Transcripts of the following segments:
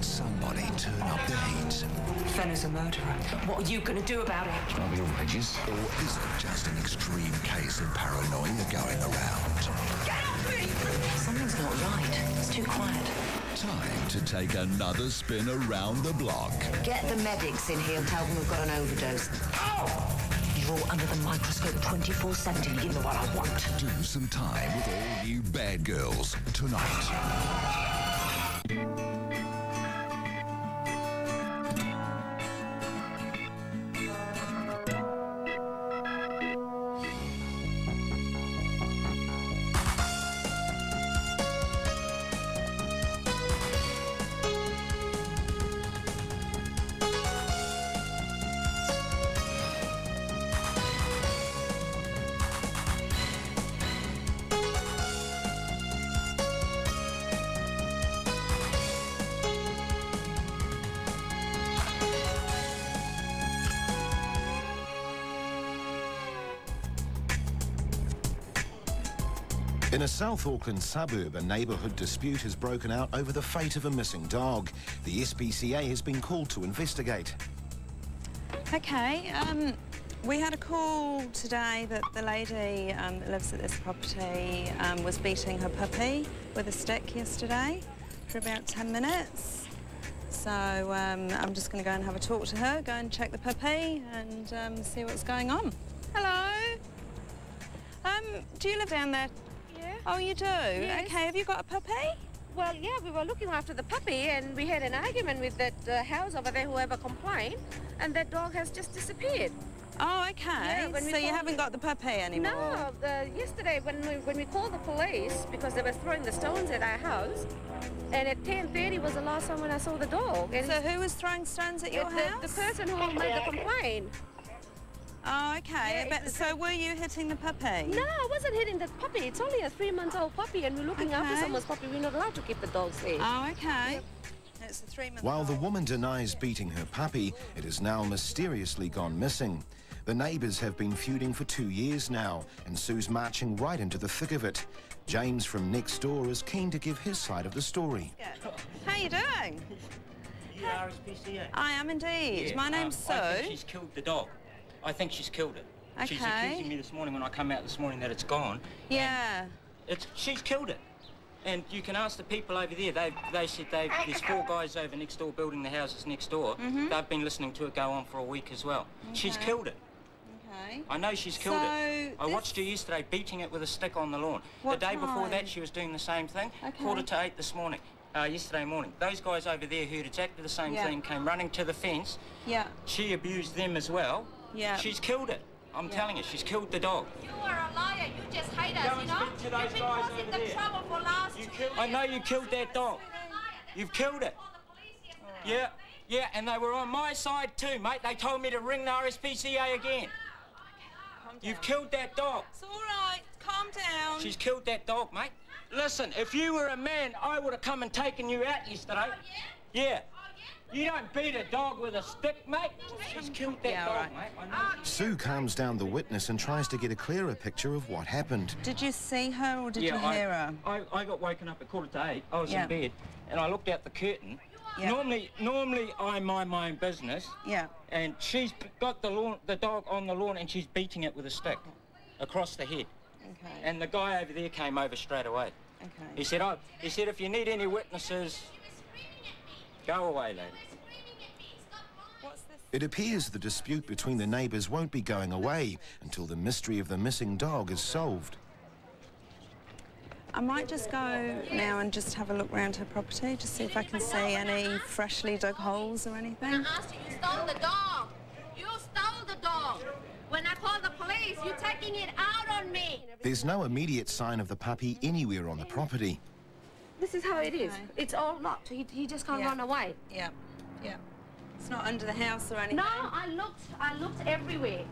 somebody turn up the heat? Fella's a murderer. What are you going to do about it? Can I be outrageous? Or is it just an extreme case of paranoia going around? Get off me! Something's not right. It's too quiet. Time to take another spin around the block. Get the medics in here and tell them we've got an overdose. Oh! You're all under the microscope 24/7. You know what I want. Do some time with all new Bad Girls tonight. In a South Auckland suburb, a neighbourhood dispute has broken out over the fate of a missing dog. The SPCA has been called to investigate. Okay, we had a call today that the lady that lives at this property was beating her puppy with a stick yesterday for about 10 minutes. So I'm just going to go and have a talk to her, go and check the puppy and see what's going on. Hello? Do you live down there? Yeah. Oh, you do? Yes. Okay, have you got a puppy? Well, yeah, we were looking after the puppy and we had an argument with that house over there, whoever complained, and that dog has just disappeared. Oh, okay. Yeah, so you haven't got the puppy anymore? No, yesterday when we called the police because they were throwing the stones at our house, and at 10:30 was the last time when I saw the dog. And so who was throwing stones at your house? The person who made the complaint. Oh, okay. Yeah, so were you hitting the puppy? No, I wasn't hitting the puppy. It's only a 3-month-old puppy, and we're looking after someone's puppy. We're not allowed to keep the dogs there. Oh, okay. It's a 3-month-old. While the woman denies beating her puppy, it has now mysteriously gone missing. The neighbours have been feuding for 2 years now, and Sue's marching right into the thick of it. James from next door is keen to give his side of the story. How are you doing? You are SPCA? I am indeed. Yeah, My name's Sue. I think she's killed the dog. I think she's killed it. Okay. She's accusing me this morning when I come out this morning that it's gone. Yeah. She's killed it. And you can ask the people over there. They said there's 4 guys over next door building the houses next door. They've been listening to it go on for a week as well. Okay. She's killed it. Okay. I know she's killed it. I watched her yesterday beating it with a stick on the lawn. What the day before time? that she was doing the same thing. Okay. 7:45 this morning. Yesterday morning. Those guys over there heard exactly the same thing, came running to the fence. Yeah. She abused them as well. Yeah. She's killed it. I'm telling you, she's killed the dog. You are a liar. You just hate us, Go and speak to those guys over there. trouble for last I know you killed that dog. You've killed it. Yeah, yeah, and they were on my side too, mate. They told me to ring the RSPCA again. You've killed that dog. It's all right. Calm down. She's killed that dog, mate. Listen, if you were a man, I would have come and taken you out yesterday. Yeah. You don't beat a dog with a stick, mate. She's killed that dog, mate. I know. Sue calms down the witness and tries to get a clearer picture of what happened. Did you see her or did you hear her? I got woken up at 7:45. I was in bed and I looked out the curtain. Yeah. Normally I mind my own business. Yeah. And she's got the dog on the lawn and she's beating it with a stick across the head. Okay. And the guy over there came over straight away. Okay. He said, if you need any witnesses, go away, lady. What's this? It appears the dispute between the neighbours won't be going away until the mystery of the missing dog is solved. I might just go now and just have a look around her property, just see if I can see any freshly dug holes or anything. I asked you, you stole the dog. You stole the dog. When I called the police, you're taking it out on me. There's no immediate sign of the puppy anywhere on the property. This is how it is. It's all locked. He just can't run away. Yeah, yeah. It's not under the house or anything? No, I looked everywhere.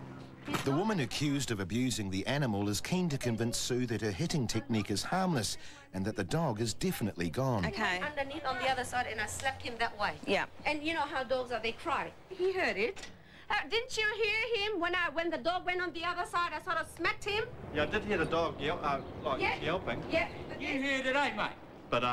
The woman accused of abusing the animal is keen to convince Sue that her hitting technique is harmless and that the dog is definitely gone. Okay. Underneath on the other side, and I slapped him that way. Yeah. And you know how dogs are, they cry. He heard it. Didn't you hear him when the dog went on the other side? I sort of smacked him. Yeah, I did hear the dog yelping. Yeah. You heard it, eh, mate? But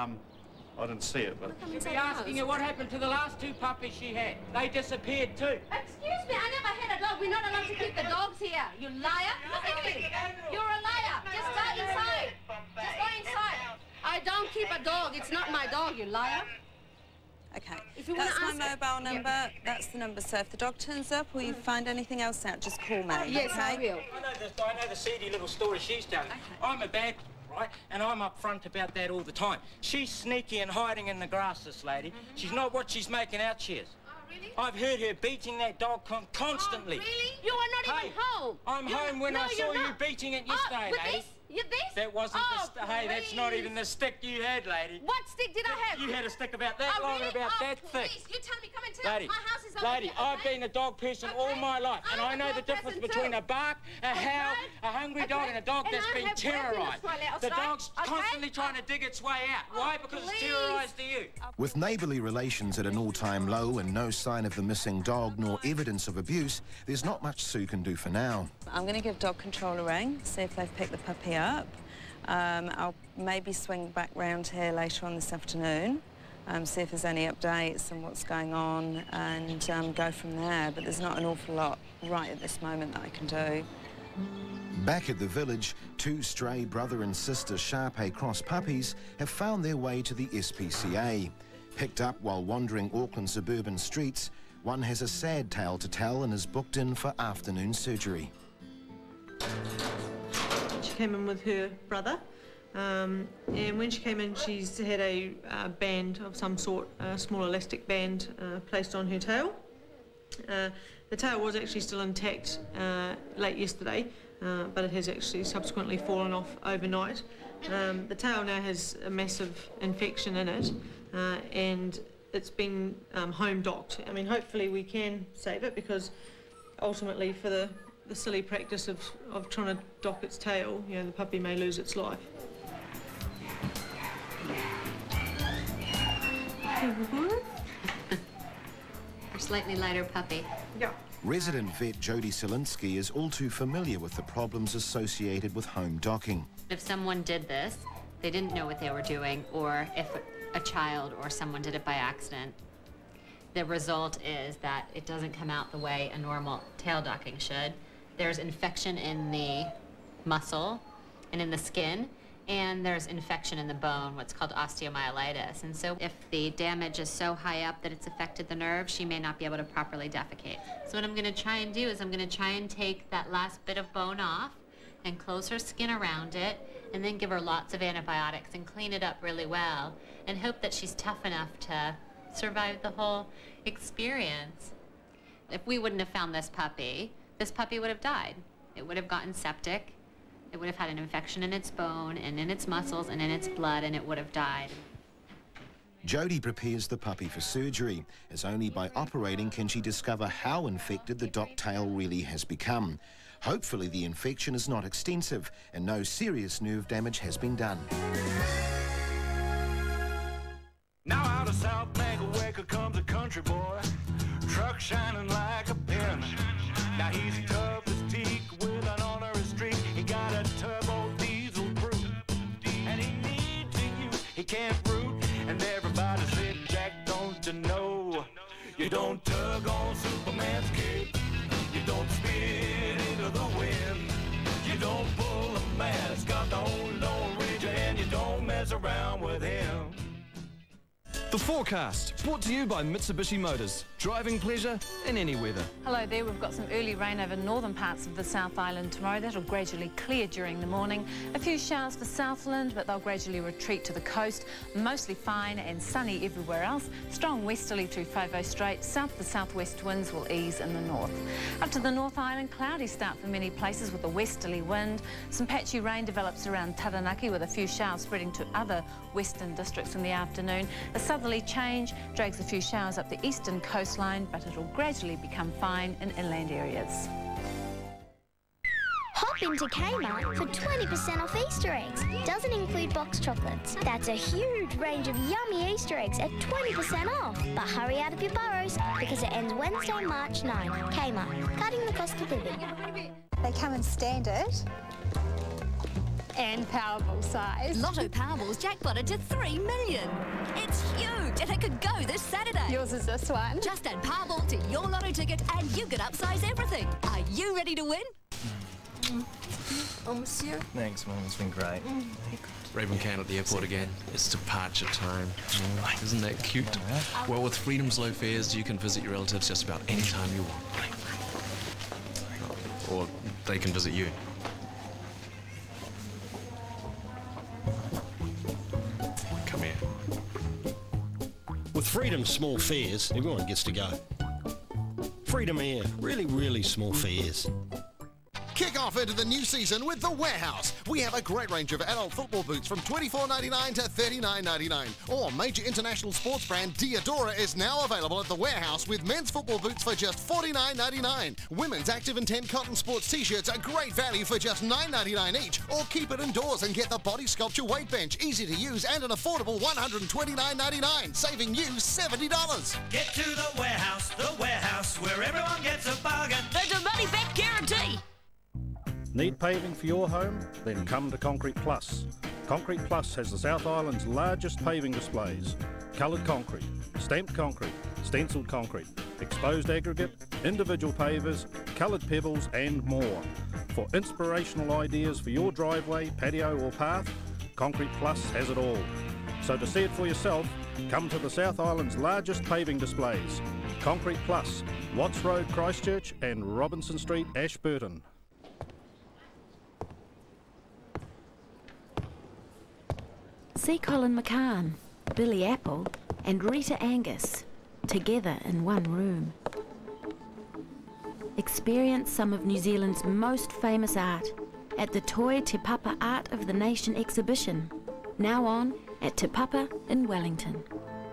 I didn't see it, but... She'll be asking you what happened to the last 2 puppies she had. They disappeared too. Excuse me, I never had a dog. We're not allowed to keep the dogs here. You liar. Look at you. You're a liar. Just go inside. Just go inside. I don't keep a dog. It's not my dog, you liar. Okay, If you that's wanna my ask- mobile number. That's the number. So if the dog turns up or you find anything else out, just call me. Yes, I okay? will. I know the seedy little story she's telling. I'm a bad right, and I'm upfront about that all the time. She's sneaky and hiding in the grass, this lady. She's not what she's making out she is. Oh, really? I've heard her beating that dog constantly. Oh, really? You are not even home. I'm home when I saw you beating it yesterday, with lady. this? You this? That wasn't the stick. Hey, that's not please. even the stick you had, lady. What stick did I have? You had a stick about that Oh, long really? and about Oh, that thick. please. You tell me, come and tell Lady, me. My house is over lady, here, I've okay? been a dog person all my life, and I I'm a know the dog difference person between too. a bark, a howl, a hungry dog, and a dog And that's I been have worked in terrorised. Australia, The okay? dog's Okay? constantly trying to dig its way out. Why? Because it's please. terrorised to you. With neighbourly relations at an all-time low and no sign of the missing dog nor evidence of abuse, there's not much Sue can do for now. I'm going to give dog control a ring, see if they've picked the puppy up. I'll maybe swing back round here later on this afternoon, see if there's any updates and what's going on, and go from there. But there's not an awful lot right at this moment that I can do. Back at the village, 2 stray brother and sister Sharpei Cross puppies have found their way to the SPCA. Picked up while wandering Auckland suburban streets, one has a sad tale to tell and is booked in for afternoon surgery. She came in with her brother, and when she came in she's had a band of some sort, a small elastic band placed on her tail. The tail was actually still intact late yesterday, but it has actually subsequently fallen off overnight. The tail now has a massive infection in it, and it's been home docked. I mean, hopefully we can save it, because ultimately for the silly practice of trying to dock its tail, you know, the puppy may lose its life. Our slightly lighter puppy. Yeah. Resident vet Jody Selinsky is all too familiar with the problems associated with home docking. If someone did this, they didn't know what they were doing, or if a child or someone did it by accident, the result is that it doesn't come out the way a normal tail docking should. There's infection in the muscle and in the skin, and there's infection in the bone, what's called osteomyelitis. And so if the damage is so high up that it's affected the nerve, she may not be able to properly defecate. So what I'm gonna try and do is I'm gonna try and take that last bit of bone off and close her skin around it, and then give her lots of antibiotics and clean it up really well, and hope that she's tough enough to survive the whole experience. If we wouldn't have found this puppy would have died. It would have gotten septic. It would have had an infection in its bone and in its muscles and in its blood, and it would have died. Jody prepares the puppy for surgery, as only by operating can she discover how infected the dock tail really has become. Hopefully the infection is not extensive and no serious nerve damage has been done. Now out of South Bank-A-Waker comes a country boy, truck shining like a pin. Now he's tough as teak with an honorary streak. He got a turbo diesel brute, and he needs to use, he can't root. And everybody said, Jack, don't you know, you don't tug on Superman's cape, you don't spit into the wind, you don't pull a mask off the old Lone Ranger, and you don't mess around with him. The forecast, brought to you by Mitsubishi Motors. Driving pleasure in any weather. Hello there, we've got some early rain over northern parts of the South Island tomorrow. That'll gradually clear during the morning. A few showers for Southland, but they'll gradually retreat to the coast. Mostly fine and sunny everywhere else. Strong westerly through Fovo Strait. South to southwest winds will ease in the north. Up to the North Island, cloudy start for many places with a westerly wind. Some patchy rain develops around Taranaki with a few showers spreading to other western districts in the afternoon. A southerly change drags a few showers up the eastern coastline, but it'll gradually become fine in inland areas. Hop into Kmart for 20% off Easter eggs. Doesn't include box chocolates. That's a huge range of yummy Easter eggs at 20% off. But hurry out of your burrows because it ends Wednesday, March 9. Kmart, cutting the cost of living. They come in standard and Powerball size. Lotto Powerball's jackpotted to 3 million. It's huge and it could go this Saturday. Yours is this one. Just add Powerball to your Lotto ticket and you can upsize everything. Are you ready to win? Oh, monsieur. Thanks, Mum. It's been great. Raven Can at the airport again. It's departure time. Isn't that cute? Well, with Freedom's low fares, you can visit your relatives just about any time you want. Or they can visit you. Come here. With Freedom's small fares, everyone gets to go. Freedom Air, really, really small fares. Kick off into the new season with The Warehouse. We have a great range of adult football boots from $24.99 to $39.99. Or major international sports brand Diadora is now available at The Warehouse with men's football boots for just $49.99. Women's Active Intent cotton sports t-shirts are great value for just $9.99 each. Or keep it indoors and get the Body Sculpture weight bench, easy to use and an affordable $129.99, saving you $70. Get to The Warehouse, where everyone gets a bargain. There's a money back guarantee. Need paving for your home? Then come to Concrete Plus. Concrete Plus has the South Island's largest paving displays. Coloured concrete, stamped concrete, stenciled concrete, exposed aggregate, individual pavers, coloured pebbles and more. For inspirational ideas for your driveway, patio or path, Concrete Plus has it all. So to see it for yourself, come to the South Island's largest paving displays. Concrete Plus, Watts Road, Christchurch and Robinson Street, Ashburton. See Colin McCann, Billy Apple and Rita Angus together in one room. Experience some of New Zealand's most famous art at the Toi Te Papa Art of the Nation exhibition, now on at Te Papa in Wellington.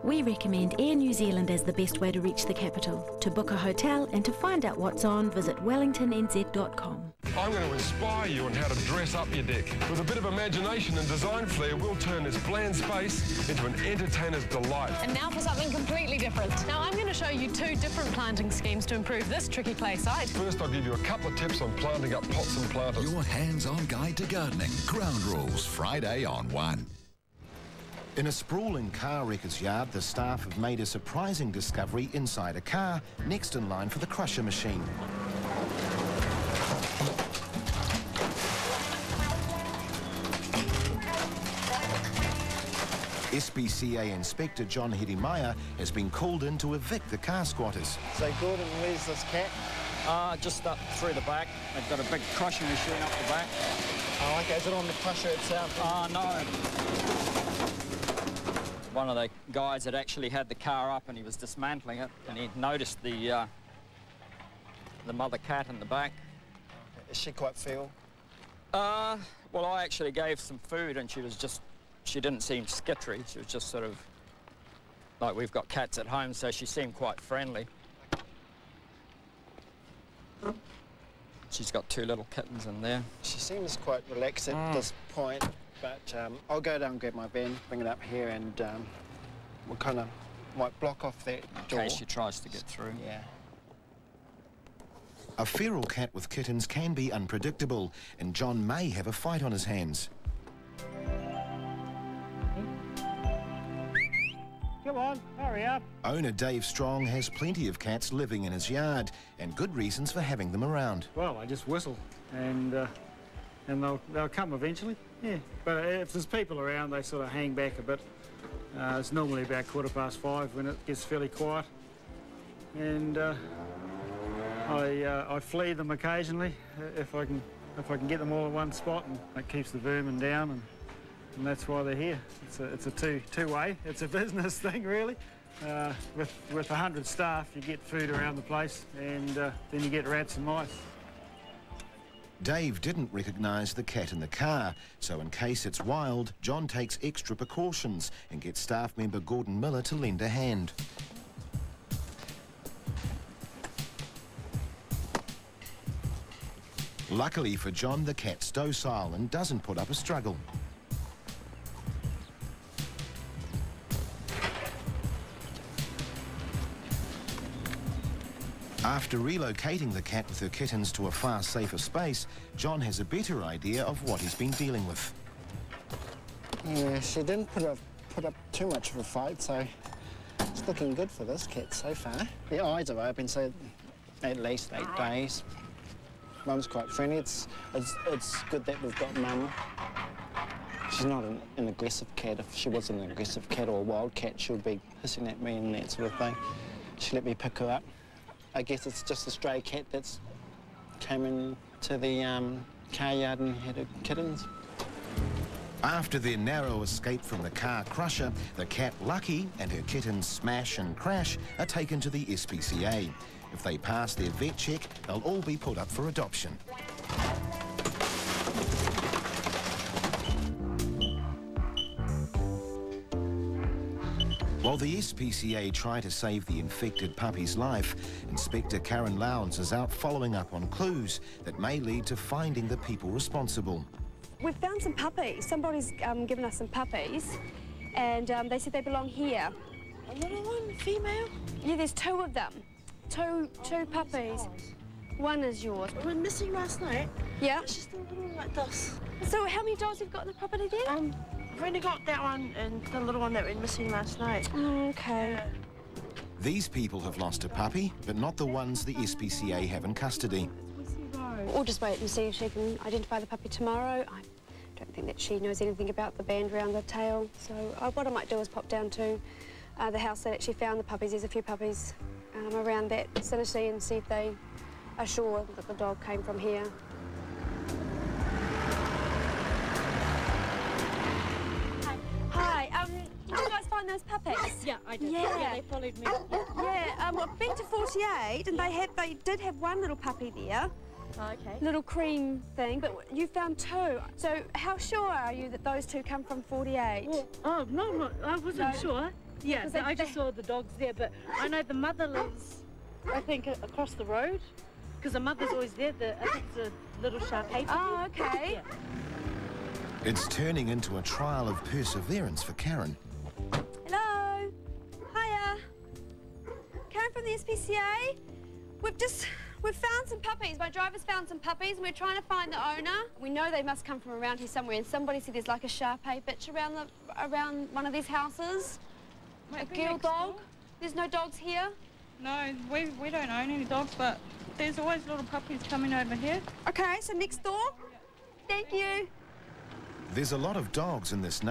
We recommend Air New Zealand as the best way to reach the capital. To book a hotel and to find out what's on, visit wellingtonnz.com. I'm going to inspire you on how to dress up your deck. With a bit of imagination and design flair, we'll turn this bland space into an entertainer's delight. And now for something completely different. Now I'm going to show you 2 different planting schemes to improve this tricky clay site. First, I'll give you a couple of tips on planting up pots and planters. Your hands-on guide to gardening. Ground Rules, Friday on 1. In a sprawling car wrecker's yard, the staff have made a surprising discovery inside a car, next in line for the crusher machine. SPCA Inspector John Hedimeyer has been called in to evict the car squatters. So Gordon, where's this cat? Just up through the back. They've got a big crushing machine up the back. Oh, okay. Is it on the crusher itself? No. One of the guys had actually had the car up and he was dismantling it and he noticed the mother cat in the back. Is she quite feral? Well, I actually gave some food and she didn't seem skittery. She was just sort of like we've got cats at home, so she seemed quite friendly. She's got 2 little kittens in there. She seems quite relaxed at this point, but I'll go down and grab my van, bring it up here, and we'll kind of might block off that door. In case she tries to get through. Yeah. A feral cat with kittens can be unpredictable, and John may have a fight on his hands. Come on, hurry up. Owner Dave Strong has plenty of cats living in his yard, and good reasons for having them around. Well, I just whistle, and they'll come eventually. Yeah, but if there's people around, they sort of hang back a bit. It's normally about 5:15 when it gets fairly quiet, and I flee them occasionally if I can get them all in one spot, and that keeps the vermin down, and that's why they're here. It's a two-way. It's a business thing, really. With 100 staff, you get food around the place, and then you get rats and mice. Dave didn't recognise the cat in the car, so in case it's wild, John takes extra precautions and gets staff member Gordon Miller to lend a hand. Luckily for John, the cat's docile and doesn't put up a struggle. After relocating the cat with her kittens to a far safer space, John has a better idea of what he's been dealing with. Yeah, she didn't put up too much of a fight, so it's looking good for this cat so far. The eyes are open, so at least 8 days. Mum's quite friendly. It's good that we've got Mum. She's not an aggressive cat. If she was an aggressive cat or a wild cat, she would be hissing at me and that sort of thing. She let me pick her up. I guess it's just a stray cat that's came into the car yard and had her kittens. After their narrow escape from the car crusher, the cat Lucky and her kittens Smash and Crash are taken to the SPCA. If they pass their vet check, they'll all be put up for adoption. While the SPCA try to save the infected puppy's life, Inspector Karen Lowndes is out following up on clues that may lead to finding the people responsible. We've found some puppies. Somebody's given us some puppies, and they said they belong here. A little one, female? Yeah, there's 2 of them. Two puppies. One is yours. We were missing last night. Yeah? It's just a little one like this. So how many dogs have you got in the property there? I've only got that one and the little one that went missing last night. Okay. These people have lost a puppy, but not the ones the SPCA have in custody. We'll just wait and see if she can identify the puppy tomorrow. I don't think that she knows anything about the band around the tail. So what I might do is pop down to the house that actually found the puppies. There's a few puppies around that vicinity and see if they are sure that the dog came from here. Hi, did you guys find those puppies? Yeah, I did. Yeah, they followed me. Yeah, I've been to 48 and they did have one little puppy there. Oh, okay. Little cream thing, but you found 2. So how sure are you that those 2 come from 48? Well, no, I wasn't sure. Yeah, I just saw the dogs there, but I know the mother lives, I think, across the road, because the mother's always there. I think it's a little Shar-Pei. Oh, okay. Yeah. It's turning into a trial of perseverance for Karen. Hello. Hiya. Karen from the SPCA. We've found some puppies. My driver's found some puppies and we're trying to find the owner. We know they must come from around here somewhere, and somebody said there's like a Shar-Pei bitch around one of these houses. A girl dog. There's no dogs here? No, we don't own any dogs, but there's always little puppies coming over here. Okay, so next door. Thank you. There's a lot of dogs in this neighborhood.